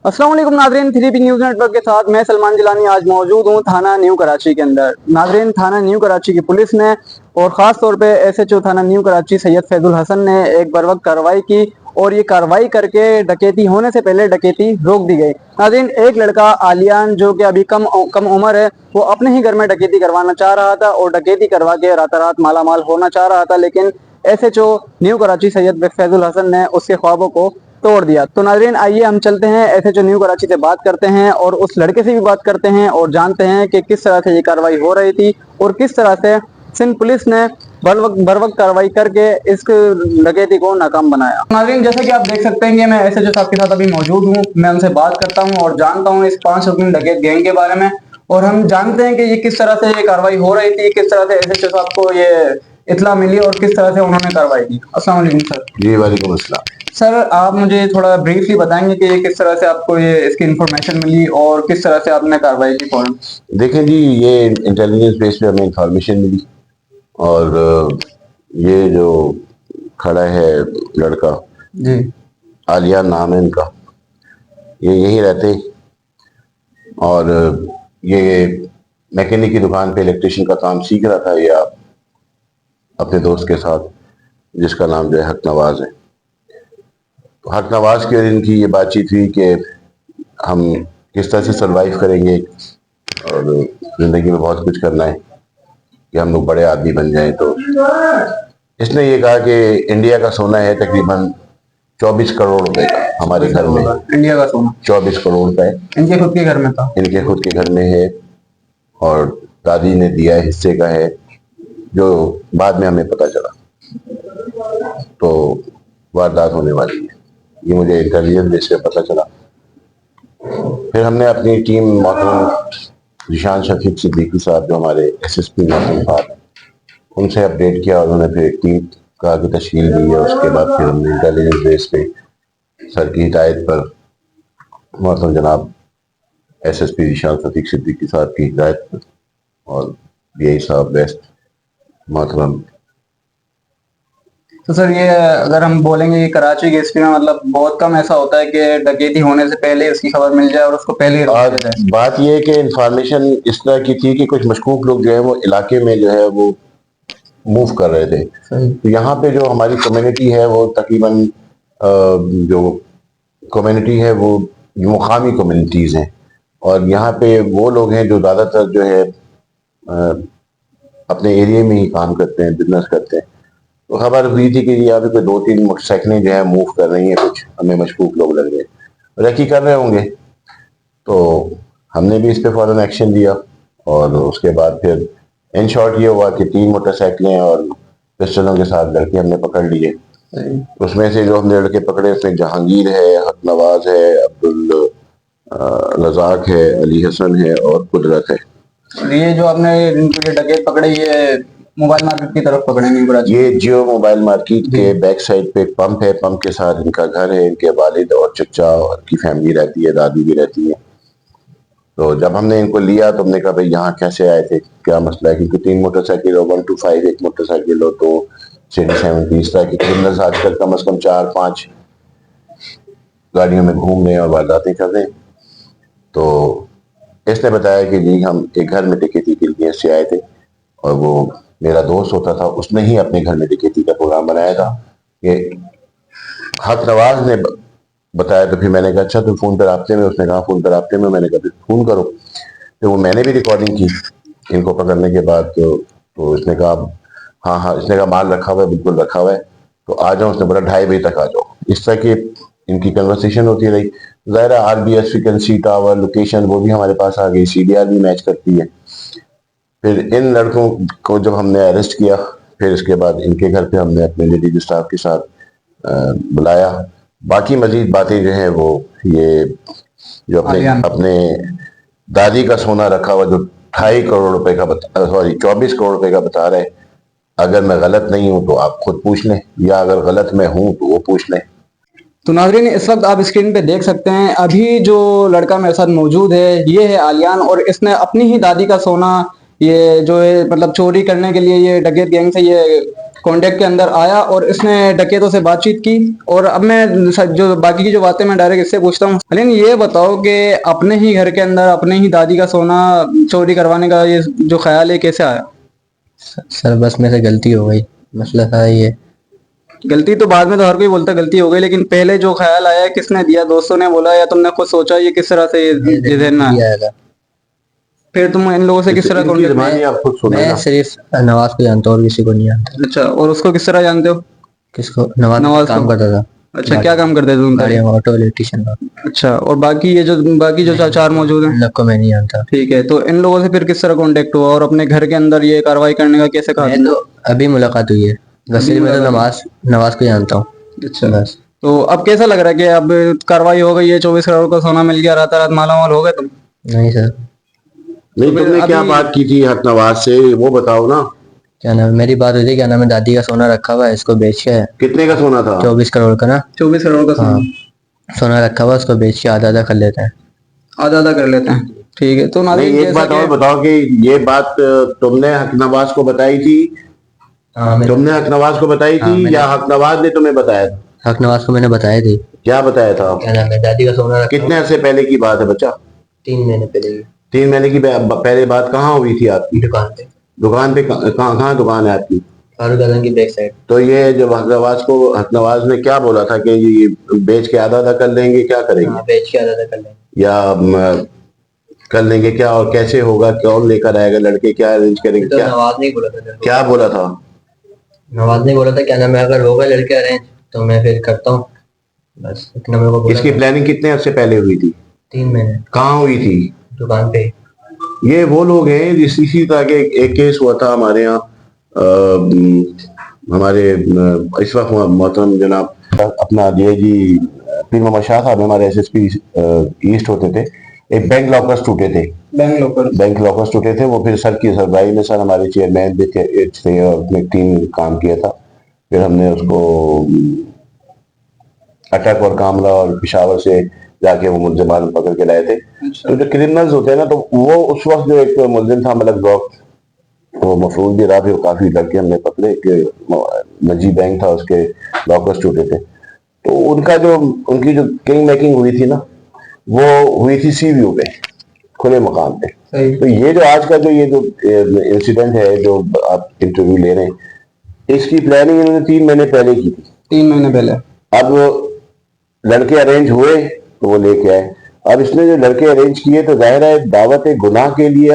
अस्सलाम वालेकुम नाज़रीन, 3P न्यूज़ नेटवर्क के साथ मैं सलमान जिलानी आज मौजूद हूँ थाना न्यू कराची के अंदर। नाज़रीन, थाना न्यू कराची की पुलिस ने और ख़ास तौर पे एसएचओ थाना न्यू कराची सैयद फैजुल हसन ने एक बर वक्त कार्रवाई की और ये कार्रवाई करके डकैती होने से पहले डकैती रोक दी गई। नाज़रीन, एक लड़का आलियान जो कि अभी कम उम्र है, वो अपने ही घर में डकैती करवाना चाह रहा था और डकैती करवा के रातारात मालामाल होना चाह रहा था, लेकिन एसएचओ न्यू कराची सैयद फैजुल हसन ने उसके ख्वाबों को तोड़ दिया। तो नाज़रीन, आइए हम चलते हैं एसएचओ न्यू कराची से बात करते हैं और उस लड़के से भी बात करते हैं और जानते हैं कि किस तरह से ये कार्रवाई हो रही थी और किस तरह से सिंध पुलिस ने बर वक्त कार्रवाई करके इस डकैती को नाकाम बनाया। नाज़रीन, जैसे कि आप देख सकते हैं कि मैं एसएचओ साहब के साथ अभी मौजूद हूँ। मैं उनसे बात करता हूँ और जानता हूँ इस 5 रुकनी डकैत गैंग के बारे में और हम जानते हैं कि ये किस तरह से ये कार्रवाई हो रही थी, किस तरह से एसएचओ साहब को ये इत्ला मिली और किस तरह से उन्होंने कार्रवाई की। अस्सलाम वालेकुम सर। जी वालेकुम अस्सलाम। सर, आप मुझे थोड़ा ब्रीफली बताएंगे कि ये किस तरह से आपको ये इसकी इंफॉर्मेशन मिली और किस तरह से आपने कार्रवाई की फौरन? देखें जी, ये इंटेलिजेंस बेस पे हमें इंफॉर्मेशन मिली और ये जो खड़ा है लड़का, जी। आलिया नाम है इनका, ये यहीं रहते और ये मैकेनिक की दुकान पे इलेक्ट्रिशियन का काम सीख रहा था या अपने दोस्त के साथ, जिसका नाम जो है हक नवाज है। तो हक नवाज की और इनकी ये बातचीत हुई कि हम किस तरह से सरवाइव करेंगे और ज़िंदगी में बहुत कुछ करना है कि हम लोग बड़े आदमी बन जाएं। तो इसने ये कहा कि इंडिया का सोना है तकरीबन 24 करोड़ रुपए का हमारे घर में। इंडिया का सोना 24 करोड़ का है, इनके खुद के घर में था। इनके खुद के घर में है और दादी ने दिया है, हिस्से का है, जो बाद में हमें पता चला। तो वारदात होने वाली है, ये मुझे इंटेलिजेंस बेस पे पता चला। फिर हमने अपनी टीम मोहतरम जिशान शफीक सिद्दीकी साहब जो हमारे एसएसपी मोहतरम साहब, उनसे अपडेट किया और उन्होंने फिर एक टीम का की तश्कील दी है। उसके बाद फिर हमने इंटेलिजेंस बेस पे सर की हिदायत पर मोहतरम जनाब एसएसपी जिशान शफीक सिद्दीकी साहब की हिदायत पर और डीआई साहब वेस्ट मोहतरम। तो सर, ये अगर हम बोलेंगे कि कराची की हिस्ट्री में मतलब बहुत कम ऐसा होता है कि डकैती होने से पहले उसकी खबर मिल जाए और उसको पहले ही रोक दिया जाए। बात यह है कि इंफॉर्मेशन इस तरह की थी कि कुछ मशकूक लोग जो है वो इलाके में जो है वो मूव कर रहे थे। तो यहाँ पे जो हमारी कम्युनिटी है वो तकरीबन जो कम्युनिटी है वो मुकामी कम्युनिटीज़ हैं और यहाँ पे वो लोग हैं जो ज़्यादातर जो है अपने एरिया में ही काम करते हैं, बिजनेस करते हैं। तो खबर हुई थी कि यहाँ पे कोई 2-3 मोटरसाइकिलें जो है मूव कर रही हैं, कुछ हमें मशकूक लोग लग रहे हैं, रेकी कर रहे होंगे। तो हमने भी इस पे फौरन एक्शन लिया और उसके बाद फिर इन शॉर्ट ये हुआ कि 3 मोटरसाइकिलें और पिस्टलों के साथ लड़के हमने पकड़ लिए। उसमें से जो हमने लड़के पकड़े उसमें जहांगीर है, हक नवाज है, अब्दुल रजाक है, अली हसन है और कुदरत है। ये जो आपने इनके डकैत पकड़े, ये मोबाइल मार्केट की तरफ पकड़ेंगे? ये जियो मोबाइल मार्केट के बैक साइड पे एक पंप है, पंप के साथ इनका घर है, इनके वालिद और चचा और की फैमिली रहती है, दादी भी रहती है। तो जब हमने इनको लिया तो हमने कहा भाई यहाँ कैसे आए थे, क्या मसला है, क्योंकि 3 मोटरसाइकिल हो, 125 एक मोटरसाइकिल हो, तो 70 इस तरह के क्रिमिनल्स आजकल कम से कम 4-5 गाड़ियों में घूम रहे हैं और वारदातें कर रहे हैं। तो इसने बताया कि जी हम एक घर में डकैती के लिए से आए थे और वो मेरा दोस्त होता था, उसने ही अपने घर में डकैती का प्रोग्राम बनाया था। ये हक नवाज ने बताया। तो फिर मैंने कहा अच्छा तुम फोन पर राब्ते में, उसने कहा फोन पर राब्ते में। मैंने कहा फोन करो, तो वो मैंने भी रिकॉर्डिंग की इनको पकड़ने के बाद। तो इसने कहा हाँ हाँ, इसने कहा माल रखा हुआ है, बिल्कुल रखा हुआ है, तो आ जाओ। उसने बोला 2:30 बजे तक आ जाओ। इस तरह की इनकी कन्वर्सेशन होती रही। ज़ाहिर RBS फ्रीक्वेंसी टावर लोकेशन वो भी हमारे पास आ गई, CDR भी मैच करती है। फिर इन लड़कों को जब हमने अरेस्ट किया, फिर इसके बाद इनके घर पे हमने अपने लेडीज स्टाफ के साथ बुलाया। बाकी मजीद बातें जो हैं वो ये जो अपने दादी का सोना रखा हुआ जो 2.5 करोड़ रुपए का 24 करोड़ रुपए का बता रहे, अगर मैं गलत नहीं हूं तो आप खुद पूछ लें, या अगर गलत मैं हूं तो वो पूछ लें। तो नाज़रीन, इस वक्त आप स्क्रीन पे देख सकते हैं अभी जो लड़का मेरे साथ मौजूद है ये है आलियान और इसने अपनी ही दादी का सोना ये जो है मतलब चोरी करने के लिए ये डकैत गैंग से ये कांटेक्ट के अंदर आया और इसने डकैतों से बातचीत की। और अब मैं जो बाकी की जो बातें मैं डायरेक्ट इससे पूछता हूँ। लेकिन ये बताओ कि अपने ही घर के अंदर अपने ही दादी का सोना चोरी करवाने का ये जो ख्याल है कैसे आया? सर बस मेरे से गलती हो गई, मसला था ये। गलती तो बाद में तो हर कोई बोलता गलती हो गई, लेकिन पहले जो ख्याल आया किसने दिया? दोस्तों ने बोला या तुमने खुद सोचा? ये किस तरह से ये देना है? आया था। फिर तुम इन लोगों से किस तरह इनकी कांटेक्ट? जुबानी आप खुद सुनो मैं ना। सिर्फ नवाज को जानता हूँ और किसी को नहीं जानता। अच्छा, और उसको किस तरह जानते हो? किसको? नवाज नवाज काम को। करता था। अच्छा, क्या काम करते थे तुम? गाड़ियों में, ऑटो इलेक्ट्रिशियन का। अच्छा, और बाकी जो चार मौजूद हैं? इन लोग को मैं नहीं जानता। ठीक है, तो इन लोगों से फिर किस तरह कांटेक्ट हुआ और अपने घर के अंदर ये कार्रवाई करने का कैसे कहा मैं तुमने? तो अभी मुलाकात हुई है, बस सिर्फ मैं तो नवाज को जानता हूँ। अच्छा, बस। तो अब कैसा लग रहा है कि अब कार्रवाई हो गई है, 24 करोड़ का सोना मिल गया, रात रात मालामाल हो गए तुम? नहीं सर। नहीं, फिर तुमने क्या अभी- बात की थी हक नवाज से, वो बताओ ना। क्या नाम, मेरी बात हुई थी, क्या नाम है, दादी का सोना रखा हुआ है, इसको बेच के। कितने का सोना था? 24 करोड़ का ना। 24 करोड़ का हाँ, सोना सोना रखा हुआ, उसको बेच के आधा आधा कर लेते हैं। आधा आधा कर लेते हैं। ठीक है, तो नहीं, नाज़रीन एक जैसा बात और कि बताओ कि ये बात तुमने हक नवाज को बताई थी? हाँ, तुमने हक नवाज को बताई हाँ, थी मैंने- या हक नवाज ने तुम्हें बताया था? हक नवाज को मैंने बताया थी। क्या बताया था? क्या नाम है, दादी का सोना रखा कितने अरसे पहले की बात है बच्चा? 3 महीने पहले ही 3 महीने की पहले बात कहाँ हुई थी आपकी? दुकान पे, दुकान पे? कहाँ दुकान है आपकी? फारूक आजम की बैक साइड। तो ये जब हक नवाज ने क्या बोला था कि ये बेच के आधा आधा कर लेंगे, क्या करेंगे? हाँ, बेच के आधा आधा कर लेंगे। या कर लेंगे क्या, और कैसे होगा, कौन लेकर आएगा, लड़के क्या अरेंज करेंगे, तो क्या नवाज ने बोला था, क्या बोला था? नवाज ने बोला था, क्या नाम है, अगर होगा लड़के अरेंज तो मैं फिर करता हूँ। बस इतना मेरे को बोला इसकी था। प्लानिंग कितने अरसे पहले हुई थी? 3 महीने कहाँ हुई थी? दुकान पे। ये वो लोग हैं इसी तरह के एक केस हुआ था हमारे यहाँ। हमारे इस वक्त मोहतरम जनाब अपना डीआईजी पीर मोहम्मद शाह साहब हमारे एसएसपी ईस्ट होते थे। एक बैंक लॉकर्स टूटे थे। बैंक लॉकर्स टूटे थे, वो फिर सर की सरबराही में सर हमारे चेयरमैन भी थे और अपनी टीम काम किया था। फिर हमने उसको अटक और कामला और पिशावर से जाके वो मुलजिमान पकड़ के लाए थे। तो जो क्रिमिनल्स होते हैं ना, तो वो उस वक्त जो एक मुलजिम था मलक ब्लॉक, वो मफरूज भी रहा, फिर काफी लड़के हमने पकड़े कि नजी बैंक था, उसके लॉकर्स टूटे थे। तो उनकी जो किंग मेकिंग हुई थी ना, वो हुई थी सी व्यू पे, खुले मकाम पे। तो ये जो आज का जो इंसिडेंट है जो आप इंटरव्यू ले रहे हैं, इसकी प्लानिंग इन्होंने 3 महीने पहले की थी। 3 महीने पहले। अब लड़के अरेंज हुए तो वो लेके आए। अब इसने जो लड़के अरेंज किए तो जाहिर है दावत गुनाह के लिए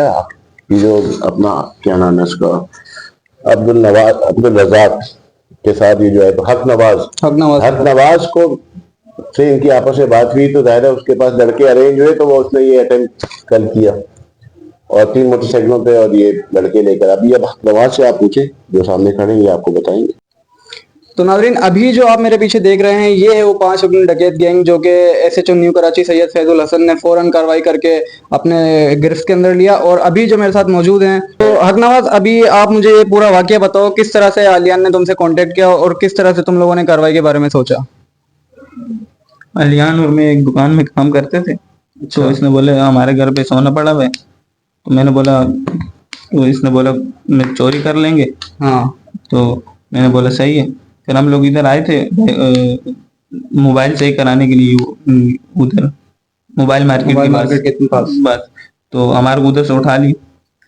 ये जो अपना क्या नाम है उसका अब्दुल रज़ाक के साथ ये जो है तो हक नवाज को से इनकी आपस में बात हुई, तो जाहिर है उसके पास लड़के अरेंज हुए, तो वो उसने ये अटेम्प्ट कल किया और 3 मोटरसाइकिलों पे और ये लड़के लेकर। अभी अब हक नवाज से आप पूछे, जो सामने खड़े हैं, ये आपको बताएंगे। तो नाज़रीन अभी जो आप मेरे पीछे देख रहे हैं, ये है वो 5 अपनी डकैत गैंग जो कि एसएचओ न्यू कराची सैयद फैजुल हसन ने फौरन कार्रवाई करके अपने गिरफ्त के अंदर लिया। और अभी जो मेरे साथ मौजूद हैं, तो हक नवाज, अभी आप मुझे ये पूरा वाकया बताओ, किस तरह से आलियान ने तुमसे कांटेक्ट किया और किस तरह से तुम लोगों ने कार्रवाई के बारे में सोचा? अलियान और मैं एक दुकान में काम करते थे। तो इसने बोले हमारे घर पे सोना पड़ा हुआ है, तो मैंने बोला, तो इसने बोला मैं चोरी कर लेंगे। हाँ, तो मैंने बोला सही है। फिर हम लोग इधर आए थे मोबाइल सही कराने के लिए, उधर मोबाइल मार्केट के पास बस। तो हमारे को उधर से उठा ली।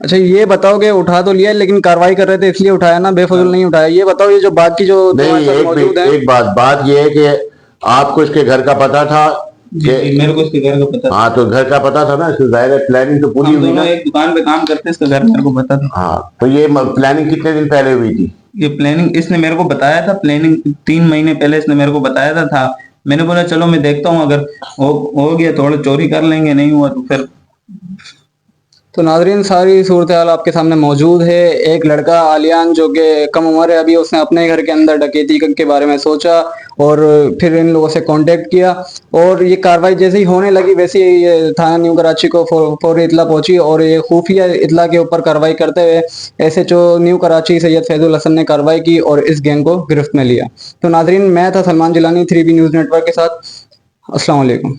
अच्छा, ये बताओ कि उठा तो लिया, लेकिन कार्रवाई कर रहे थे इसलिए उठाया ना, बेफजूल नहीं उठाया। ये बताओ, ये जो बाकी जो तुम्हारे साथ मौजूद हैं, एक बात ये है कि आपको इसके घर का पता था? मेरे को इसके घर का पता था। हाँ, तो घर का पता था ना, इसकी जाहिर है प्लानिंग तो पूरी हम हुई दोनों ना। एक दुकान पे काम करते, इसका घर मेरे को पता था। हाँ, तो ये प्लानिंग कितने दिन पहले हुई थी? ये प्लानिंग इसने मेरे को बताया था, प्लानिंग 3 महीने पहले इसने मेरे को बताया था। मैंने बोला चलो मैं देखता हूँ, अगर हो गया थोड़ा चोरी कर लेंगे, नहीं हुआ तो फिर। तो नाजरीन सारी सूरत हाल आपके सामने मौजूद है। एक लड़का आलियान जो कि कम उम्र है अभी, उसने अपने घर के अंदर डकैती के बारे में सोचा और फिर इन लोगों से कांटेक्ट किया। और ये कार्रवाई जैसे ही होने लगी वैसे ही ये थाना न्यू कराची को फौरी इतला पहुंची और ये खुफिया इतला के ऊपर कार्रवाई करते हुए एसएचओ न्यू कराची सैयद फैजुल हसन ने कार्रवाई की और इस गैंग को गिरफ्त में लिया। तो नाजरीन, मैं था Salman Jilani 3B news network के साथ। अस्सलाम वालेकुम।